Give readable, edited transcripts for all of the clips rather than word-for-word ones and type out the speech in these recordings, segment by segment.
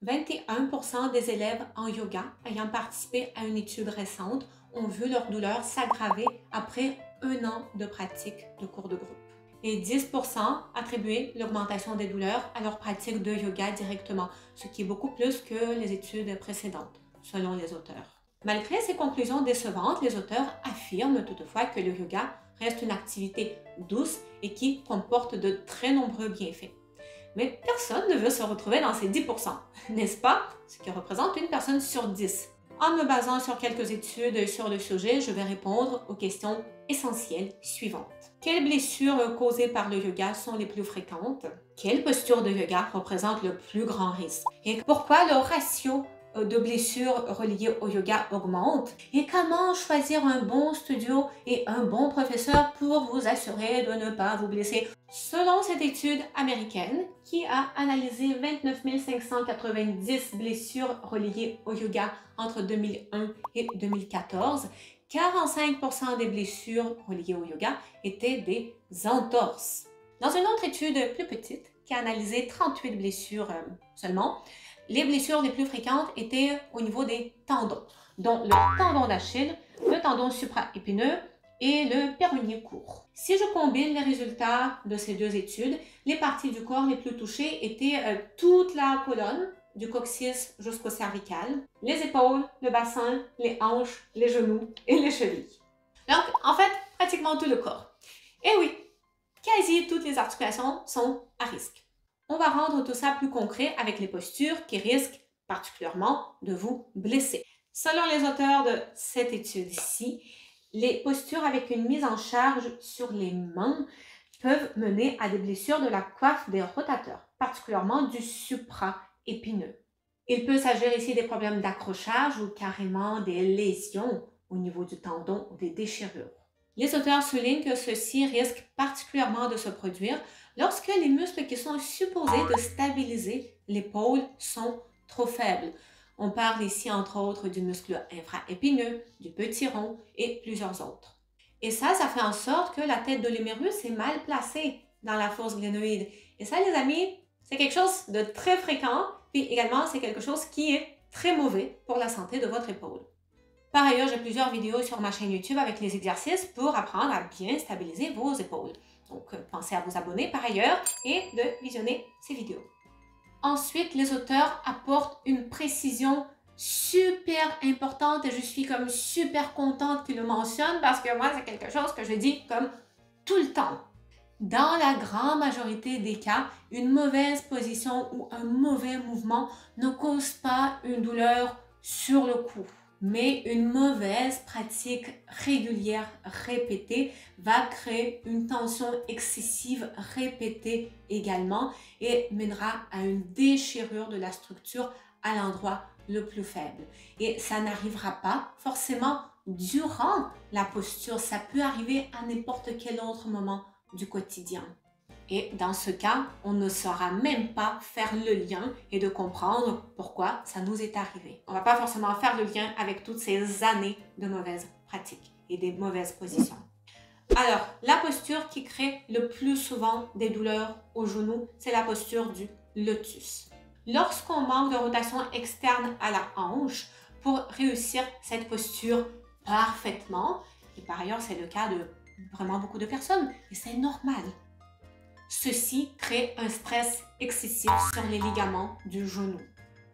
21% des élèves en yoga ayant participé à une étude récente ont vu leur douleur s'aggraver après 1 an de pratique de cours de groupe. Et 10% attribuaient l'augmentation des douleurs à leur pratique de yoga directement, ce qui est beaucoup plus que les études précédentes, selon les auteurs. Malgré ces conclusions décevantes, les auteurs affirment toutefois que le yoga reste une activité douce et qui comporte de très nombreux bienfaits. Mais personne ne veut se retrouver dans ces 10%, n'est-ce pas? Ce qui représente une personne sur 10. En me basant sur quelques études sur le sujet, je vais répondre aux questions essentielles suivantes. Quelles blessures causées par le yoga sont les plus fréquentes? Quelle posture de yoga représente le plus grand risque? Et pourquoi le ratio de blessures reliées au yoga augmente? Et comment choisir un bon studio et un bon professeur pour vous assurer de ne pas vous blesser? Selon cette étude américaine qui a analysé 29 590 blessures reliées au yoga entre 2001 et 2014, 45% des blessures reliées au yoga étaient des entorses. Dans une autre étude plus petite qui a analysé 38 blessures seulement, les blessures les plus fréquentes étaient au niveau des tendons, dont le tendon d'Achille, le tendon supraépineux et le péronée court. Si je combine les résultats de ces deux études, les parties du corps les plus touchées étaient toute la colonne, du coccyx jusqu'au cervical, les épaules, le bassin, les hanches, les genoux et les chevilles. Donc, en fait, pratiquement tout le corps. Et oui, quasi toutes les articulations sont à risque. On va rendre tout ça plus concret avec les postures qui risquent particulièrement de vous blesser. Selon les auteurs de cette étude-ci, les postures avec une mise en charge sur les mains peuvent mener à des blessures de la coiffe des rotateurs, particulièrement du supraépineux. Il peut s'agir ici des problèmes d'accrochage ou carrément des lésions au niveau du tendon ou des déchirures. Les auteurs soulignent que ceci risque particulièrement de se produire lorsque les muscles qui sont supposés de stabiliser l'épaule sont trop faibles. On parle ici entre autres du muscle infraépineux, du petit rond et plusieurs autres. Et ça fait en sorte que la tête de l'humérus est mal placée dans la fosse glénoïde. Et ça, les amis, c'est quelque chose de très fréquent, puis également c'est quelque chose qui est très mauvais pour la santé de votre épaule. Par ailleurs, j'ai plusieurs vidéos sur ma chaîne YouTube avec les exercices pour apprendre à bien stabiliser vos épaules. Donc, pensez à vous abonner par ailleurs et de visionner ces vidéos. Ensuite, les auteurs apportent une précision super importante et je suis comme super contente qu'ils le mentionnent parce que moi, c'est quelque chose que je dis comme tout le temps. Dans la grande majorité des cas, une mauvaise position ou un mauvais mouvement ne cause pas une douleur sur le coup. Mais une mauvaise pratique régulière répétée va créer une tension excessive répétée également et mènera à une déchirure de la structure à l'endroit le plus faible. Et ça n'arrivera pas forcément durant la posture, ça peut arriver à n'importe quel autre moment du quotidien. Et dans ce cas, on ne saura même pas faire le lien et de comprendre pourquoi ça nous est arrivé. On ne va pas forcément faire le lien avec toutes ces années de mauvaises pratiques et des mauvaises positions. Alors, la posture qui crée le plus souvent des douleurs au genou, c'est la posture du lotus. Lorsqu'on manque de rotation externe à la hanche, pour réussir cette posture parfaitement, et par ailleurs c'est le cas de vraiment beaucoup de personnes, et c'est normal. Ceci crée un stress excessif sur les ligaments du genou.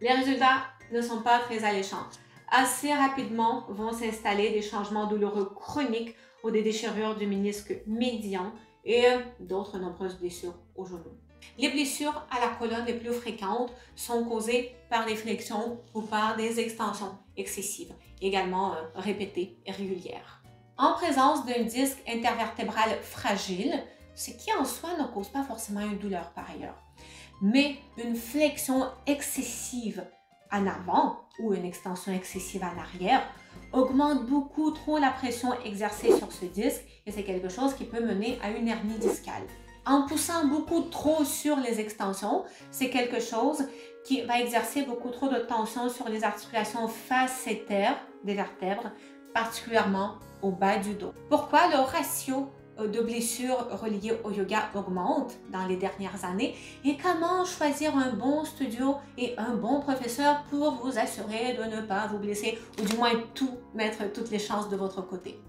Les résultats ne sont pas très alléchants. Assez rapidement vont s'installer des changements douloureux chroniques ou des déchirures du ménisque médian et d'autres nombreuses blessures au genou. Les blessures à la colonne les plus fréquentes sont causées par des flexions ou par des extensions excessives, également répétées et régulières. En présence d'un disque intervertébral fragile, ce qui en soi ne cause pas forcément une douleur par ailleurs, mais une flexion excessive en avant ou une extension excessive en arrière augmente beaucoup trop la pression exercée sur ce disque et c'est quelque chose qui peut mener à une hernie discale. En poussant beaucoup trop sur les extensions, c'est quelque chose qui va exercer beaucoup trop de tension sur les articulations facétaires des vertèbres, particulièrement au bas du dos. Pourquoi le ratio de blessures reliées au yoga augmente dans les dernières années et comment choisir un bon studio et un bon professeur pour vous assurer de ne pas vous blesser ou du moins mettre toutes les chances de votre côté.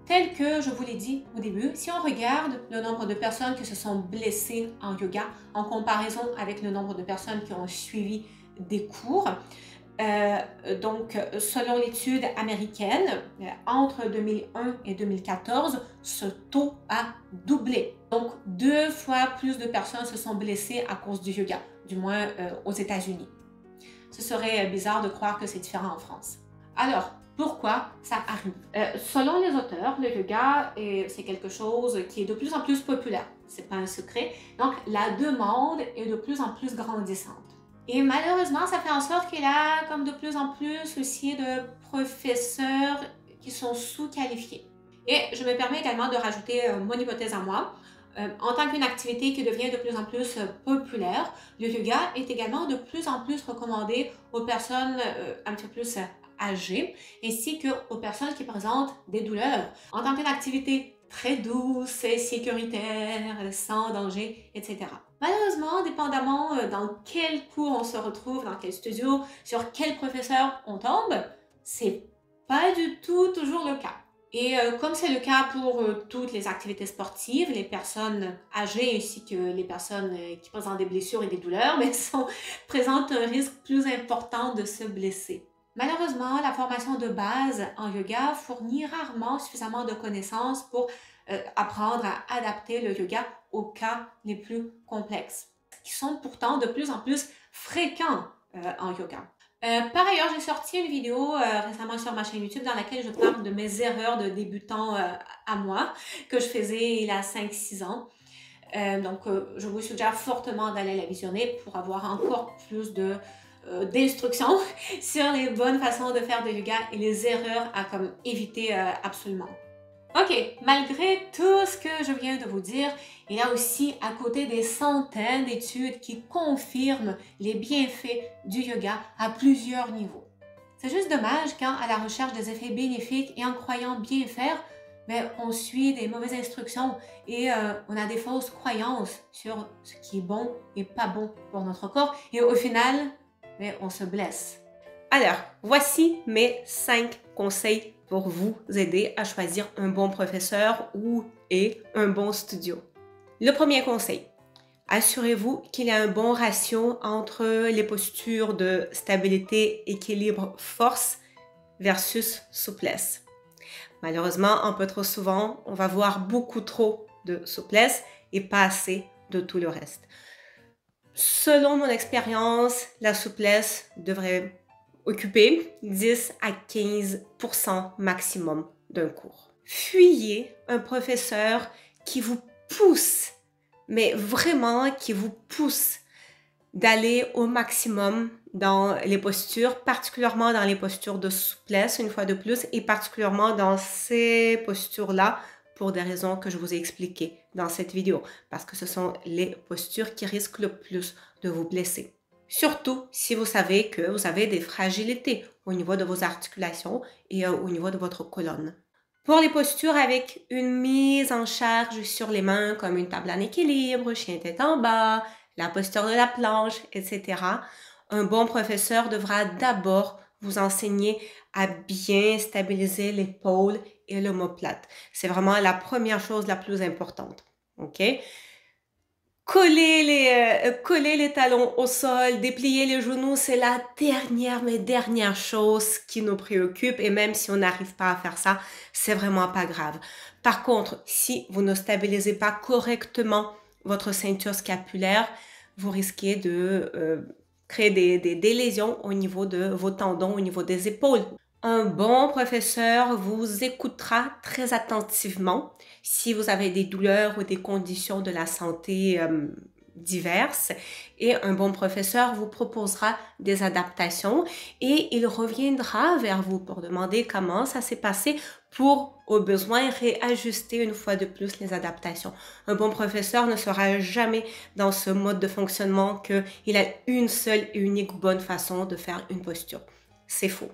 Tel que je vous l'ai dit au début, si on regarde le nombre de personnes qui se sont blessées en yoga en comparaison avec le nombre de personnes qui ont suivi des cours, donc, selon l'étude américaine, entre 2001 et 2014, ce taux a doublé. Donc, 2 fois plus de personnes se sont blessées à cause du yoga, du moins aux États-Unis. Ce serait bizarre de croire que c'est différent en France. Alors, pourquoi ça arrive? Selon les auteurs, le yoga, c'est quelque chose qui est de plus en plus populaire. C'est pas un secret. Donc, la demande est de plus en plus grandissante. Et malheureusement, ça fait en sorte qu'il y a comme de plus en plus aussi de professeurs qui sont sous-qualifiés. Et je me permets également de rajouter mon hypothèse à moi. En tant qu'une activité qui devient de plus en plus populaire, le yoga est également de plus en plus recommandé aux personnes un petit peu plus âgées, ainsi qu'aux personnes qui présentent des douleurs. En tant qu'une activité très douce, sécuritaire, sans danger, etc. Malheureusement, dépendamment dans quel cours on se retrouve, dans quel studio, sur quel professeur on tombe, c'est pas du tout toujours le cas. Et comme c'est le cas pour toutes les activités sportives, les personnes âgées ainsi que les personnes qui présentent des blessures et des douleurs, mais présentent un risque plus important de se blesser. Malheureusement, la formation de base en yoga fournit rarement suffisamment de connaissances pour apprendre à adapter le yoga aux cas les plus complexes, qui sont pourtant de plus en plus fréquents en yoga. Par ailleurs, j'ai sorti une vidéo récemment sur ma chaîne YouTube dans laquelle je parle de mes erreurs de débutant à moi, que je faisais il y a 5-6 ans. Donc, je vous suggère fortement d'aller la visionner pour avoir encore plus d'instructions sur les bonnes façons de faire de yoga et les erreurs à éviter absolument. Ok, malgré tout ce que je viens de vous dire, il y a aussi à côté des centaines d'études qui confirment les bienfaits du yoga à plusieurs niveaux. C'est juste dommage quand, à la recherche des effets bénéfiques et en croyant bien faire, on suit des mauvaises instructions et on a des fausses croyances sur ce qui est bon et pas bon pour notre corps et au final, on se blesse. Alors, voici mes 5 conseils pour vous aider à choisir un bon professeur et un bon studio. Le premier conseil, assurez-vous qu'il y a un bon ratio entre les postures de stabilité, équilibre, force versus souplesse. Malheureusement, un peu trop souvent, on va voir beaucoup trop de souplesse et pas assez de tout le reste. Selon mon expérience, la souplesse devrait occuper 10 à 15% maximum d'un cours. Fuyez un professeur qui vous pousse, mais vraiment qui vous pousse d'aller au maximum dans les postures, particulièrement dans les postures de souplesse, une fois de plus, et particulièrement dans ces postures-là, pour des raisons que je vous ai expliquées dans cette vidéo, parce que ce sont les postures qui risquent le plus de vous blesser. Surtout si vous savez que vous avez des fragilités au niveau de vos articulations et au niveau de votre colonne. Pour les postures avec une mise en charge sur les mains comme une table en équilibre, chien tête en bas, la posture de la planche, etc., un bon professeur devra d'abord vous enseigner à bien stabiliser l'épaule et l'omoplate. C'est vraiment la première chose la plus importante. OK? Coller les talons au sol, déplier les genoux, c'est la dernière chose qui nous préoccupe et même si on n'arrive pas à faire ça, c'est vraiment pas grave. Par contre, si vous ne stabilisez pas correctement votre ceinture scapulaire, vous risquez de créer des lésions au niveau de vos tendons, au niveau des épaules. Un bon professeur vous écoutera très attentivement si vous avez des douleurs ou des conditions de la santé diverses et un bon professeur vous proposera des adaptations et il reviendra vers vous pour demander comment ça s'est passé pour, au besoin, réajuster une fois de plus les adaptations. Un bon professeur ne sera jamais dans ce mode de fonctionnement qu'il a une seule et unique bonne façon de faire une posture. C'est faux.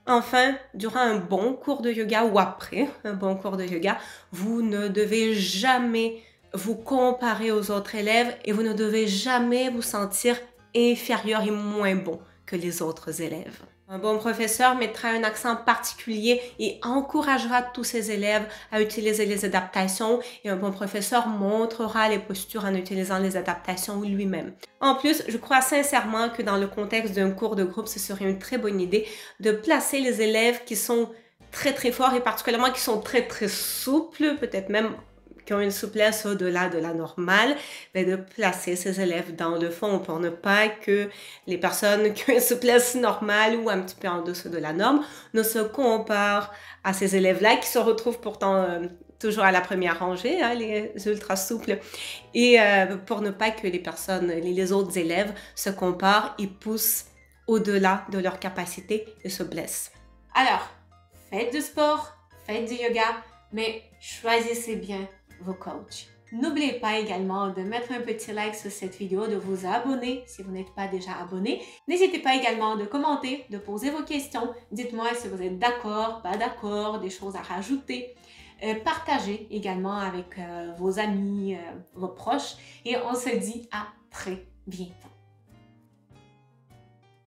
Enfin, durant un bon cours de yoga ou après un bon cours de yoga, vous ne devez jamais vous comparer aux autres élèves et vous ne devez jamais vous sentir inférieur et moins bon que les autres élèves. Un bon professeur mettra un accent particulier et encouragera tous ses élèves à utiliser les adaptations et un bon professeur montrera les postures en utilisant les adaptations lui-même. En plus, je crois sincèrement que dans le contexte d'un cours de groupe, ce serait une très bonne idée de placer les élèves qui sont très forts et particulièrement qui sont très souples, peut-être même qui ont une souplesse au-delà de la normale, mais de placer ces élèves dans le fond pour ne pas que les personnes qui ont une souplesse normale ou un petit peu en dessous de la norme ne se comparent à ces élèves-là qui se retrouvent pourtant toujours à la première rangée, hein, les ultra souples, et pour ne pas que les autres élèves se comparent et poussent au-delà de leur capacité et se blessent. Alors, faites du sport, faites du yoga, mais choisissez bien vos coachs. N'oubliez pas également de mettre un petit like sur cette vidéo, de vous abonner si vous n'êtes pas déjà abonné. N'hésitez pas également de commenter, de poser vos questions. Dites-moi si vous êtes d'accord, pas d'accord, des choses à rajouter. Partagez également avec vos amis, vos proches. Et on se dit à très bientôt.